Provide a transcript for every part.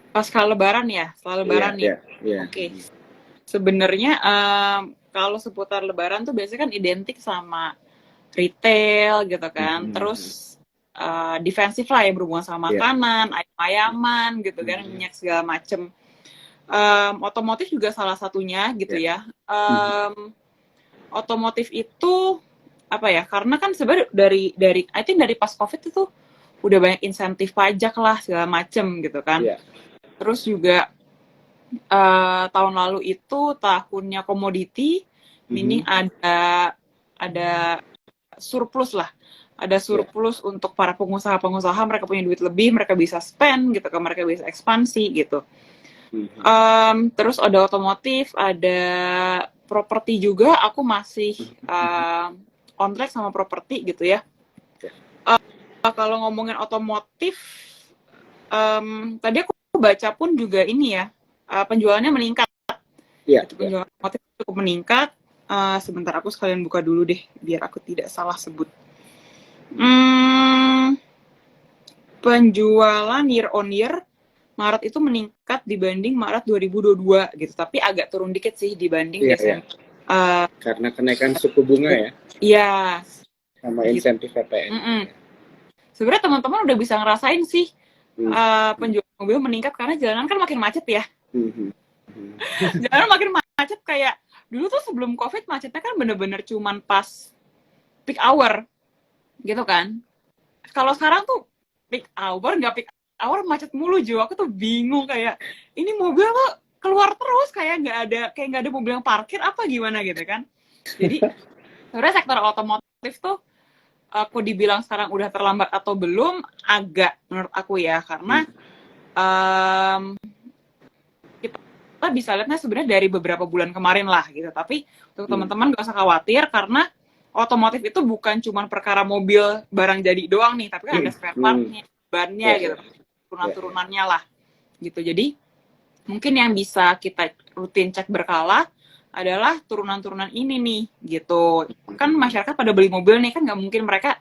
pasca Lebaran ya, setelah Iya, Lebaran nih. iya, iya. Oke, sebenarnya kalau seputar Lebaran tuh biasanya kan identik sama retail gitu kan, Mhm. terus defensif lah yang berhubungan sama Iya. makanan, ayam-ayaman gitu kan, Mhm. minyak segala macem. Otomotif juga salah satunya gitu Iya. ya. Mhm. Otomotif itu apa ya? Karena kan sebenarnya dari I think dari pas COVID itu udah banyak insentif pajak lah segala macem gitu kan. Iya. Terus juga tahun lalu itu tahunnya komoditi, meaning Mhm. ada surplus lah. Ada Iya. surplus untuk para pengusaha-pengusaha, mereka punya duit lebih, mereka bisa spend gitu kan, mereka bisa ekspansi gitu. Mhm. Terus ada otomotif, ada properti juga. Aku masih Mhm. on track sama properti gitu ya. Iya. Kalau ngomongin otomotif, tadi aku baca pun juga ini ya, penjualannya meningkat. Iya, Itu iya. penjualan otomotif cukup meningkat. Sebentar aku sekalian buka dulu deh, biar aku tidak salah sebut. Mhm. Hmm, Penjualan year on year Maret itu meningkat dibanding Maret 2022 gitu, tapi agak turun dikit sih dibanding Iya, iya. Desember. Uh, Karena kenaikan suku bunga ya, ya, sama gitu. insentif PPN. Mm-mm. Sebenarnya teman-teman udah bisa ngerasain sih Mhm. penjualan mobil meningkat karena jalanan kan makin macet ya. Mhm. Mhm. Jalanan makin macet kayak dulu tuh sebelum COVID macetnya kan bener-bener cuman pas peak hour gitu kan. Kalau sekarang tuh peak hour nggak peak hour macet mulu Jo. Aku tuh bingung kayak ini mobil tuh keluar terus kayak nggak ada mobil yang parkir apa gimana gitu kan. Jadi sebenarnya sektor otomotif tuh aku dibilang sekarang udah terlambat atau belum agak menurut aku ya karena Mhm. um, kita bisa lihatnya sebenarnya dari beberapa bulan kemarin lah gitu. Tapi untuk Mhm. teman-teman gak usah khawatir karena otomotif itu bukan cuma perkara mobil barang jadi doang nih, tapi kan ada spare Mhm. partnya, bannya Iya, gitu, iya, iya, iya. turunan-turunannya lah gitu. Jadi mungkin yang bisa kita rutin cek berkala adalah turunan-turunan ini nih gitu. Kan Mhm. masyarakat pada beli mobil nih kan nggak mungkin mereka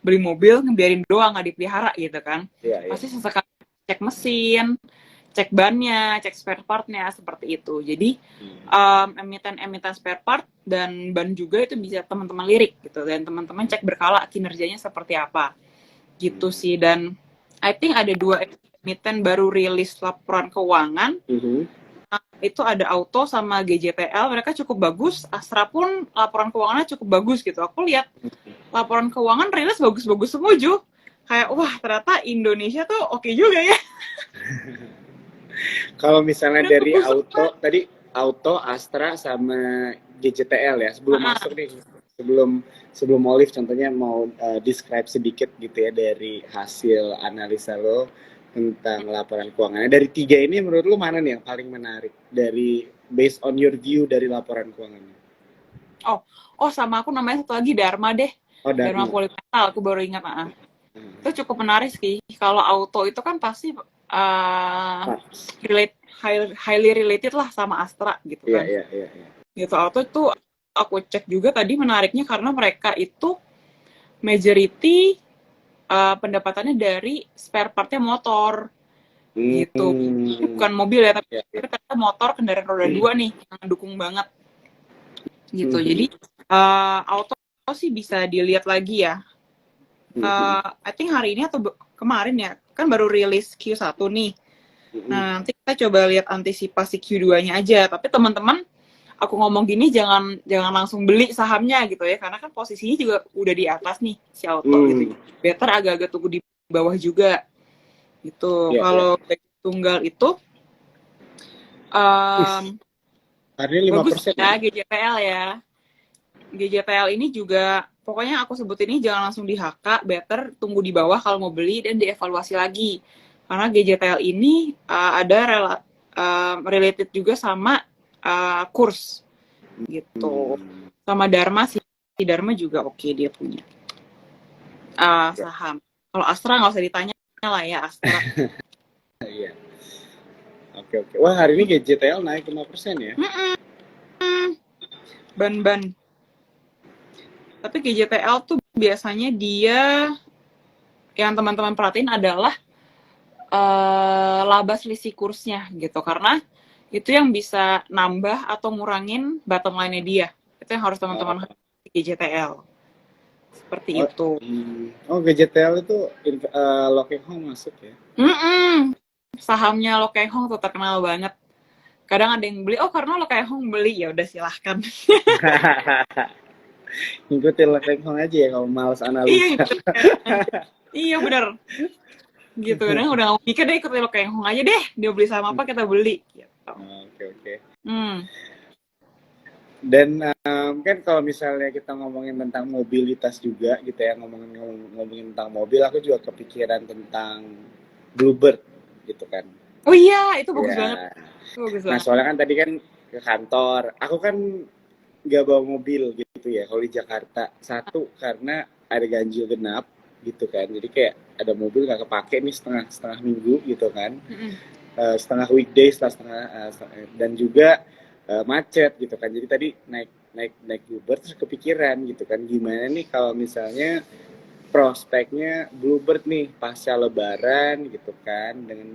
beli mobil ngebiarin doang nggak dipelihara gitu kan. Iya, iya. Pasti sesekali cek mesin, cek bannya, cek spare partnya seperti itu. Jadi Mhm. emiten-emiten spare part dan ban juga itu bisa teman-teman lirik gitu dan teman-teman cek berkala kinerjanya seperti apa gitu Mhm. sih. Dan I think ada dua emiten baru rilis laporan keuangan, Mhm. itu ada Auto sama GJTL, mereka cukup bagus. Astra pun laporan keuangannya cukup bagus gitu. Aku lihat laporan keuangan rilis bagus-bagus semua Ju. Kayak wah ternyata Indonesia tuh oke juga ya. Kalau misalnya Udah dari tumbuh semua. Auto, Astra sama GJTL ya, sebelum Ah, masuk nih, sebelum sebelum Olive contohnya mau describe sedikit gitu ya dari hasil analisa lo tentang laporan keuangannya. Dari tiga ini menurut lo mana nih yang paling menarik dari based on your view dari laporan keuangannya? oh, oh sama aku namanya satu lagi Dharma deh. Oh, Dharma Dharma. Polimetal, aku baru ingat. Hmm. Itu cukup menarik sih. Kalau Auto itu kan pasti Parts. highly related lah sama Astra gitu Iya, kan. iya, iya, iya. Gitu Auto itu aku cek juga tadi menariknya karena mereka itu majority pendapatannya dari spare partnya motor gitu. Ini Hmm. bukan mobil ya, Iya, iya. tapi ternyata motor kendaraan roda dua nih yang dukung banget gitu. Jadi Mhm. auto sih bisa dilihat lagi ya. Mhm. I think hari ini atau kemarin ya, kan baru rilis Q1 nih. Mhm. Nah, nanti kita coba lihat antisipasi Q2-nya aja. Tapi teman-teman, aku ngomong gini jangan jangan langsung beli sahamnya gitu ya, karena kan posisinya juga udah di atas nih si auto gitu. Hmm. Better agak-agak tunggu di bawah juga gitu. Iya, iya. Kalau tunggal itu Wih, um, hari ini lima bagus persen ya? ya GJPL ya. GJPL ini juga pokoknya aku sebut ini jangan langsung di HK, better tunggu di bawah kalau mau beli dan dievaluasi lagi. Karena GJPL ini ada related juga sama kurs gitu. Hmm. Sama Dharma sih, Dharma juga oke dia punya Ya, saham. Kalau Astra nggak usah ditanya lah ya Astra. iya. Oke, oke. Wah, hari ini GJTL naik 5% ya? Ban-ban. Tapi GJTL tuh biasanya dia yang teman-teman perhatiin adalah laba selisih kursnya gitu, karena itu yang bisa nambah atau ngurangin bottom line-nya dia. Itu yang harus Oh, teman-teman di GJTL. Seperti oh, itu. oh GJTL itu Lokeng Hong masuk ya? Sahamnya Lo Keng Hong tuh terkenal banget. Kadang ada yang beli, oh karena Lo Keng Hong beli, ya udah silahkan. Ngikutin Lokeng Hong aja ya kalau males Iya analisa. gitu. Iya bener. Gitu. Kadang udah gak mau mikir deh, ikut Lo Keng Hong aja deh. Dia beli saham apa, kita beli. Gitu. Oke, oke. Hmm. Dan kan kalau misalnya kita ngomongin tentang mobilitas juga gitu ya, ngomongin tentang mobil, aku juga kepikiran tentang Bluebird gitu kan. Oh iya, itu bagus banget. Ya. Itu bagus Nah, banget. soalnya kan tadi kan ke kantor, aku kan nggak bawa mobil gitu ya kalau di Jakarta. Satu karena ada ganjil genap gitu kan, jadi kayak ada mobil nggak kepake nih setengah minggu gitu kan. Setengah weekdays lah, dan juga macet gitu kan. Jadi tadi naik Uber terus kepikiran gitu kan, gimana nih kalau misalnya prospeknya Bluebird nih pasca Lebaran gitu kan, dengan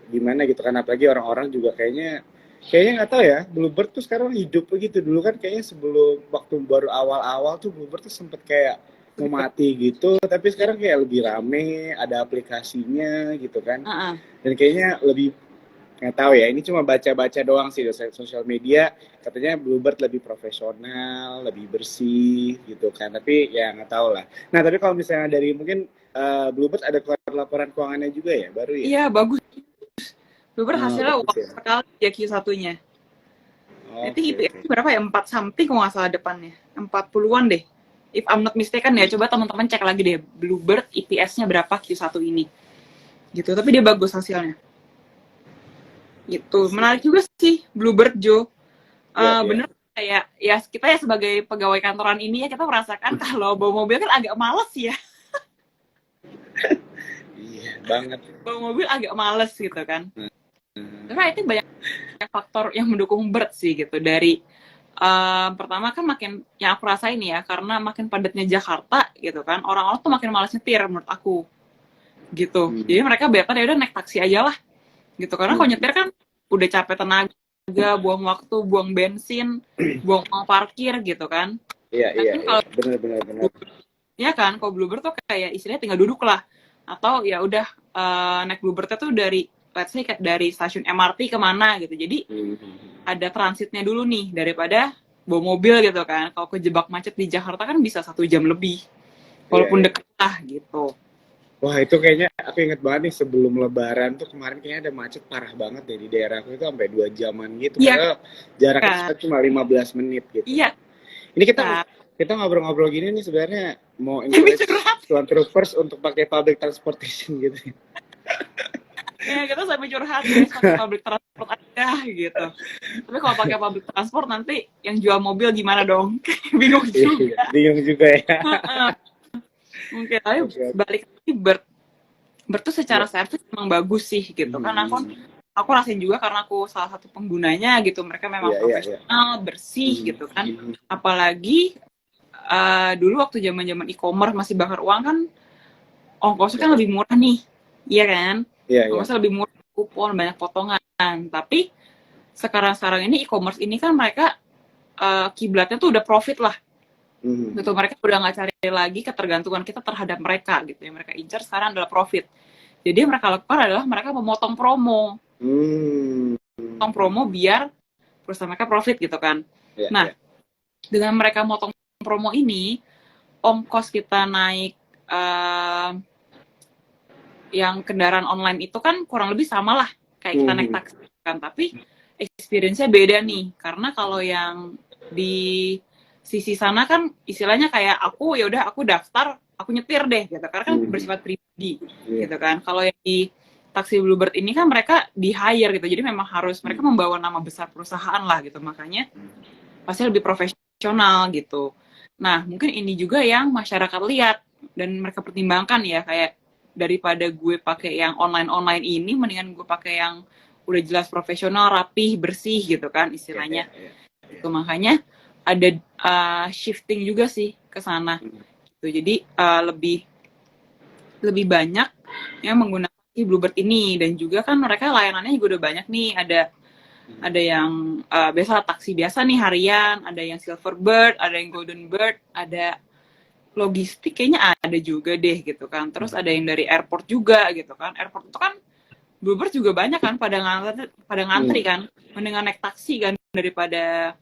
gimana gitu kan, apalagi orang-orang juga kayaknya nggak tahu ya, Bluebird tuh sekarang hidup begitu. Dulu kan kayaknya sebelum waktu baru awal-awal tuh Bluebird tuh sempet kayak mau mati gitu, tapi sekarang kayak lebih rame, ada aplikasinya gitu kan, dan kayaknya lebih, nggak tahu ya, ini cuma baca-baca doang sih di sosial media, katanya Bluebird lebih profesional, lebih bersih gitu kan, tapi ya nggak tahu lah. Nah tapi kalau misalnya dari mungkin Bluebird ada keluar laporan keuangannya juga ya, baru ya? Iya, bagus. Bluebird Oh, hasilnya bagus uang ya. sekali ya Q1-nya. Nanti Oke, IPS oke. berapa ya? 4 something kalau nggak salah depannya. 40-an deh. If I'm not mistaken ya, coba teman-teman cek lagi deh. Bluebird IPS-nya berapa Q1 ini. Gitu, tapi dia bagus hasilnya. Gitu. Asik. Menarik juga sih Bluebird, Jo. Ya, ya. Bener kayak ya kita ya sebagai pegawai kantoran ini ya kita merasakan kalau bawa mobil kan agak males ya. Iya, banget. Bawa mobil agak males gitu kan. Hmm. Karena itu banyak faktor yang mendukung Bird sih gitu. Dari pertama kan makin yang aku rasain ya, karena makin padatnya Jakarta gitu kan, orang-orang tuh makin malas nyetir menurut aku gitu. Hmm. Jadi mereka biarkan ya udah naik taksi aja lah gitu, karena kalau Hmm. nyetir kan udah capek tenaga, buang waktu, buang bensin, buang uang parkir gitu kan. Iya, iya, Kan iya. kalau Benar, benar, benar. ya kan kalau Bluebird tuh kayak istilahnya tinggal duduk lah, atau ya udah naik Bluebird tuh dari let's say dari stasiun MRT kemana gitu. Jadi Hmm. ada transitnya dulu nih daripada bawa mobil gitu kan. Kalau kejebak macet di Jakarta kan bisa 1 jam lebih, Iya, walaupun iya. deket lah gitu. Wah, itu kayaknya aku inget banget nih, sebelum Lebaran tuh kemarin kayaknya ada macet parah banget deh di daerahku itu, sampai 2 jaman gitu. Iya Padahal jaraknya kan, cuma 15 menit gitu. iya Ini kan. kita ngobrol-ngobrol gini nih sebenarnya mau Tapi encourage curhat tuan troopers untuk pakai public transportation gitu. ya, kita sampai curhat guys, pakai public transport aja gitu. Tapi kalau pakai public transport nanti yang jual mobil gimana dong? Bingung Iya, juga. bingung juga ya. Mungkin tapi Oke, oke. balik lagi Bird tuh secara Iya. servis emang bagus sih gitu kan. Aku rasain juga karena aku salah satu penggunanya gitu. Mereka memang Iya, iya, iya. profesional, bersih gitu kan. Apalagi dulu waktu zaman-zaman e-commerce masih bakar uang kan, ongkosnya kan lebih murah nih. Iya kan? Iya, iya. Ongkosnya lebih murah, kupon, banyak potongan. Tapi sekarang ini e-commerce ini kan mereka kiblatnya tuh udah profit lah. Gitu, mereka udah nggak cari lagi ketergantungan kita terhadap mereka gitu. Yang mereka incar sekarang adalah profit. Jadi yang mereka lakukan adalah mereka memotong promo. Potong promo biar perusahaan mereka profit gitu kan. Iya, Nah, iya. dengan mereka motong promo ini, ongkos kita naik yang kendaraan online itu kan kurang lebih sama lah kayak kita naik taksi kan, tapi experience-nya beda nih, karena kalau yang di sisi sana kan istilahnya kayak aku ya udah aku daftar, aku nyetir deh gitu, karena kan bersifat pribadi gitu kan. Kalau yang di taksi Bluebird ini kan mereka di hire gitu, jadi memang harus mereka membawa nama besar perusahaan lah gitu, makanya pasti lebih profesional gitu. Nah, mungkin ini juga yang masyarakat lihat dan mereka pertimbangkan ya, kayak daripada gue pakai yang online ini, mendingan gue pakai yang udah jelas profesional, rapih, bersih gitu kan istilahnya. Itu makanya ada shifting juga sih ke sana. Gitu. Jadi lebih banyak yang menggunakan si Bluebird ini, dan juga kan mereka layanannya juga udah banyak nih, ada yang biasa taksi biasa nih harian, ada yang Silverbird, ada yang Golden Bird, ada logistik kayaknya ada juga deh gitu kan. Terus ada yang dari airport juga gitu kan. Airport itu kan Bluebird juga banyak kan pada ngantri kan. Mendingan naik taksi kan daripada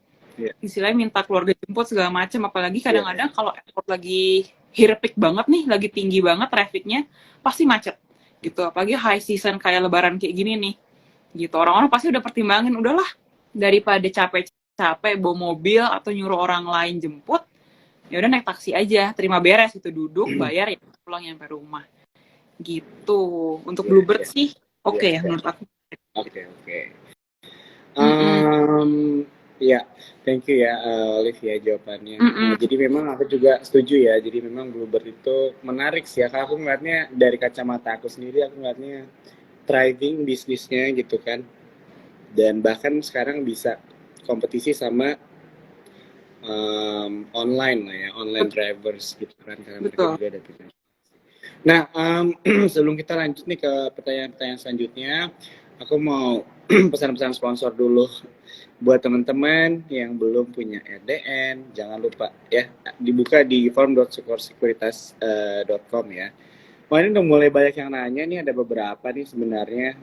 istilahnya minta keluarga jemput segala macam. Apalagi kadang-kadang kalau airport lagi hirpik banget nih, lagi tinggi banget trafficnya, pasti macet gitu. Apalagi high season kayak lebaran kayak gini nih gitu. Orang-orang pasti udah pertimbangin, udahlah daripada capek-capek bawa mobil atau nyuruh orang lain jemput, ya udah naik taksi aja, terima beres itu, duduk bayar ya pulang nyampe rumah gitu. Untuk Bluebird sih oke ya menurut aku. Oke. Ya, thank you ya Olivia jawabannya. Jadi memang aku juga setuju ya. Jadi memang Bluebird itu menarik sih ya. Kalau aku ngeliatnya dari kacamata aku sendiri, aku ngeliatnya thriving bisnisnya gitu kan. Dan bahkan sekarang bisa kompetisi sama online lah ya, online drivers gitu kan, karena mereka juga ada aplikasi. Nah, sebelum kita lanjut nih ke pertanyaan-pertanyaan selanjutnya, aku mau pesan-pesan sponsor dulu buat teman-teman yang belum punya RDN. Jangan lupa ya, dibuka di form.sukorsecuritas.com ya. Wah, ini udah mulai banyak yang nanya nih, ada beberapa nih sebenarnya.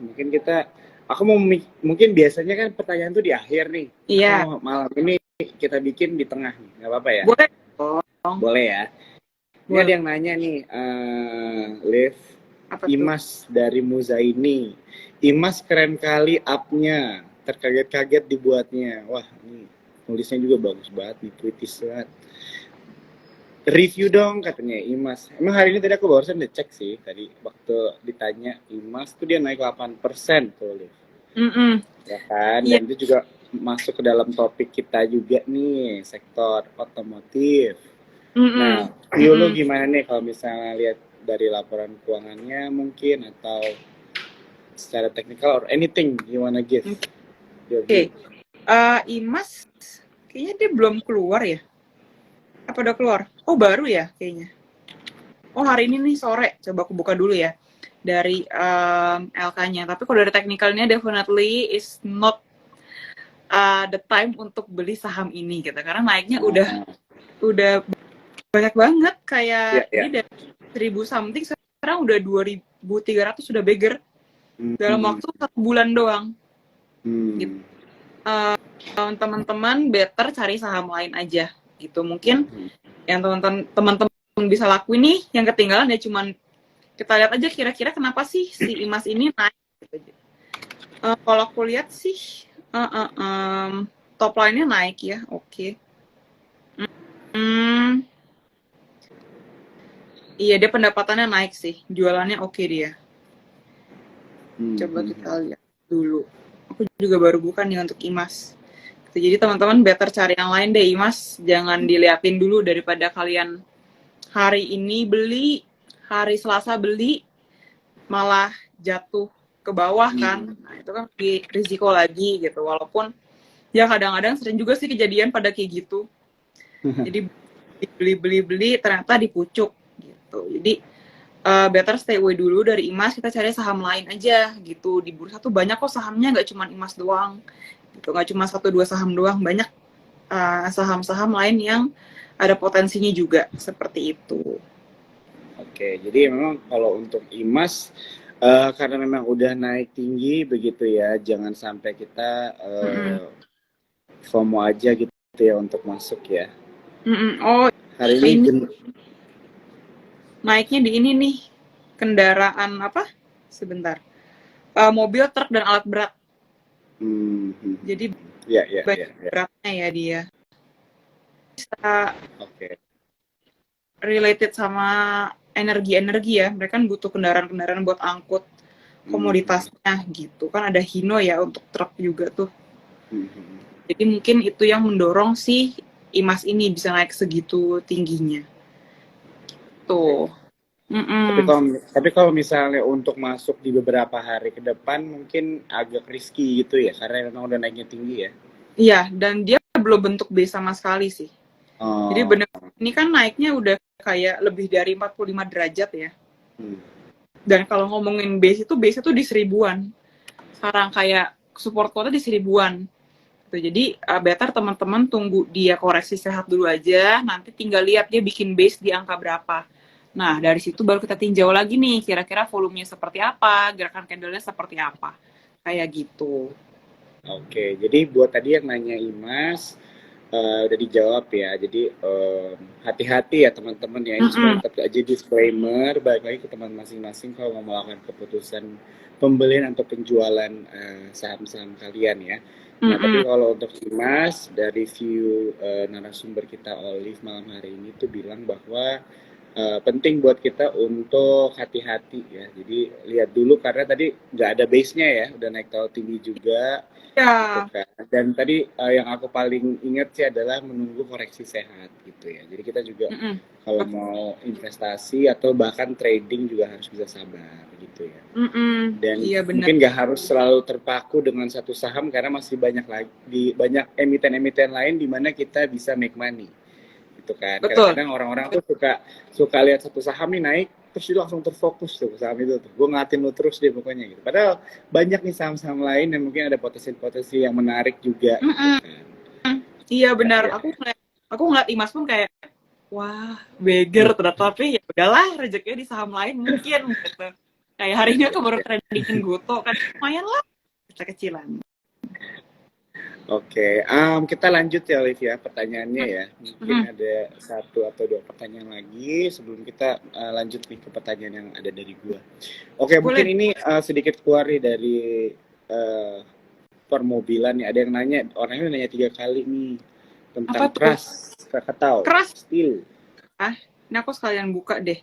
Mungkin biasanya kan pertanyaan tuh di akhir nih. Iya. Malam ini kita bikin di tengah nih, nggak apa-apa ya? Boleh. Boleh ya. Ini ada yang nanya nih, Liv, Imas dari Muzaini. Imas keren kali up-nya, terkaget-kaget dibuatnya. Wah, ini tulisnya juga bagus banget nih, puitis banget. Review dong katanya Imas. Emang hari ini tadi aku barusan ngecek sih, tadi waktu ditanya Imas tuh dia naik 8% tuh, Liv. Ya kan, dan itu juga masuk ke dalam topik kita juga nih, sektor otomotif. Nah, view lu gimana nih kalau misalnya lihat dari laporan keuangannya mungkin, atau secara teknikal or anything you wanna give? Oke. Imas kayaknya dia belum keluar ya? Apa udah keluar? Oh, baru ya kayaknya. Oh, hari ini nih sore. Coba aku buka dulu ya dari LK-nya. Tapi kalau dari teknikalnya definitely is not the time untuk beli saham ini gitu. Karena naiknya udah banyak banget, kayak ini dari 1000 something sekarang udah 2300, sudah beggar dalam waktu 1 bulan doang. Gitu. Teman-teman better cari saham lain aja gitu. Mungkin yang teman-teman bisa lakuin nih, yang ketinggalan ya cuman kita lihat aja kira-kira kenapa sih si Imas ini naik gitu. Kalau aku lihat sih top line-nya naik ya, oke. Iya, dia pendapatannya naik sih, jualannya oke dia. Coba kita lihat dulu. Aku juga baru buka nih untuk Imas. Jadi teman-teman better cari yang lain deh, Imas. Jangan diliatin dulu, daripada kalian hari ini beli, hari Selasa beli, malah jatuh ke bawah kan. Nah, itu kan risiko lagi gitu. Walaupun ya kadang-kadang sering juga sih kejadian pada kayak gitu. Jadi beli ternyata dipucuk gitu. Jadi better stay away dulu dari Imas, kita cari saham lain aja gitu. Di bursa tuh banyak kok sahamnya, nggak cuma Imas doang gitu, nggak cuma 1-2 saham doang, banyak saham-saham lain yang ada potensinya juga seperti itu. Oke, jadi memang kalau untuk Imas karena memang udah naik tinggi begitu ya, jangan sampai kita FOMO aja gitu ya untuk masuk ya. Oh, hari ini naiknya di ini nih, kendaraan apa? Sebentar. Mobil, truk, dan alat berat. Jadi banyak beratnya ya dia. Bisa related sama energi ya. Mereka kan butuh kendaraan-kendaraan buat angkut komoditasnya gitu. Kan ada Hino ya untuk truk juga tuh. Jadi mungkin itu yang mendorong si Imas ini bisa naik segitu tingginya. Tuh. Tapi kalau misalnya untuk masuk di beberapa hari ke depan mungkin agak risky gitu ya, karena memang udah naiknya tinggi ya. Iya, dan dia belum bentuk B sama sekali sih. Jadi benar, ini kan naiknya udah kayak lebih dari 45 derajat ya. Dan kalau ngomongin base itu di seribuan. Sekarang kayak support quota di seribuan. Jadi better teman-teman tunggu dia koreksi sehat dulu aja, nanti tinggal lihat dia bikin base di angka berapa. Nah, dari situ baru kita tinjau lagi nih, kira-kira volumenya seperti apa, gerakan candle-nya seperti apa. Kayak gitu. Oke, jadi buat tadi yang nanya Imas, udah dijawab ya. Jadi hati-hati ya teman-teman ya. Ini cuma tetap aja disclaimer, balik lagi ke teman masing-masing kalau mau melakukan keputusan pembelian atau penjualan saham-saham kalian ya. Nah, tapi kalau untuk Imas, dari view narasumber kita Olive malam hari ini tuh bilang bahwa penting buat kita untuk hati-hati ya. Jadi lihat dulu karena tadi nggak ada base-nya ya, udah naik terlalu tinggi juga. Ya. Gitu kan. Dan tadi yang aku paling ingat sih adalah menunggu koreksi sehat gitu ya. Jadi kita juga kalau mau investasi atau bahkan trading juga harus bisa sabar gitu ya. Dan iya, mungkin nggak harus selalu terpaku dengan satu saham karena masih banyak lagi banyak emiten-emiten lain di mana kita bisa make money gitu kan. Betul. Kadang-kadang orang-orang tuh suka lihat satu saham nih naik terus dia langsung terfokus tuh saham itu tuh. Gue ngatin lu terus deh pokoknya gitu. Padahal banyak nih saham-saham lain yang mungkin ada potensi-potensi yang menarik juga gitu kan. Iya benar. Ya. Aku ngeliat Imas pun kayak wah, beggar ternyata, tapi ya udahlah rezekinya di saham lain mungkin gitu. Kayak hari ini aku baru tradingin Goto kan lumayan lah kecil-kecilan. Oke, kita lanjut ya Olivia pertanyaannya ya. Mungkin ada satu atau dua pertanyaan lagi sebelum kita lanjut nih ke pertanyaan yang ada dari gua. Oke, mungkin ini sedikit keluar nih dari permobilan nih. Ada yang nanya, orangnya nanya 3 kali nih tentang keras, Krakatau, keras steel. Ini aku sekalian buka deh.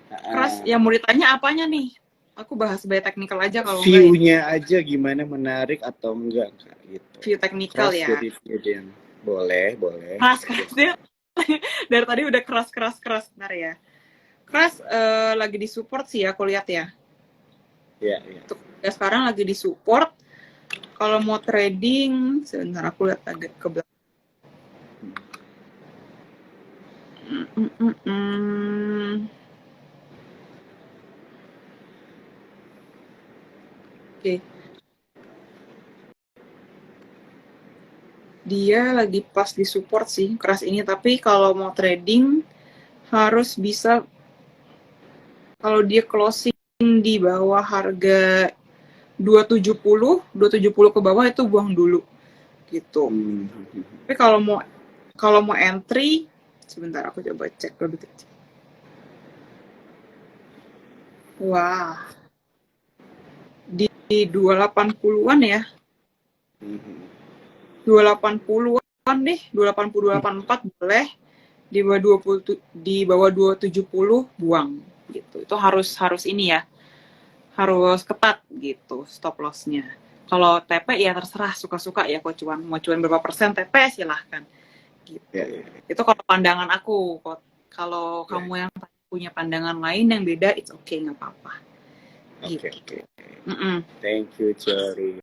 Keras, yang mau ditanya apanya nih? Aku bahas by technical aja kalau enggak. View-nya aja gimana, menarik atau enggak gitu. View technical ya. Boleh. Keras dia. Dari tadi udah keras. Bentar ya. Keras lagi di support sih ya, aku lihat ya. Iya. Ya sekarang lagi di support. Kalau mau trading, sebentar aku lihat agak ke belakang. Oke. Dia lagi pas di support sih, keras ini. Tapi kalau mau trading, harus bisa, kalau dia closing di bawah harga 270 ke bawah itu buang dulu. Gitu. Tapi kalau mau entry, sebentar aku coba cek lebih kecil. Wah. Di 280-an ya. 280-an deh, 280 284 boleh. Di bawah 270 buang gitu. Itu harus ini ya. Harus ketat gitu stop loss-nya. Kalau TP ya terserah suka-suka ya, kok mau cuan berapa persen TP silahkan. Gitu. Ya. Itu kalau pandangan aku. Kalau kamu yang punya pandangan lain yang beda, it's okay, nggak apa-apa. Oke. Thank you, Cherry.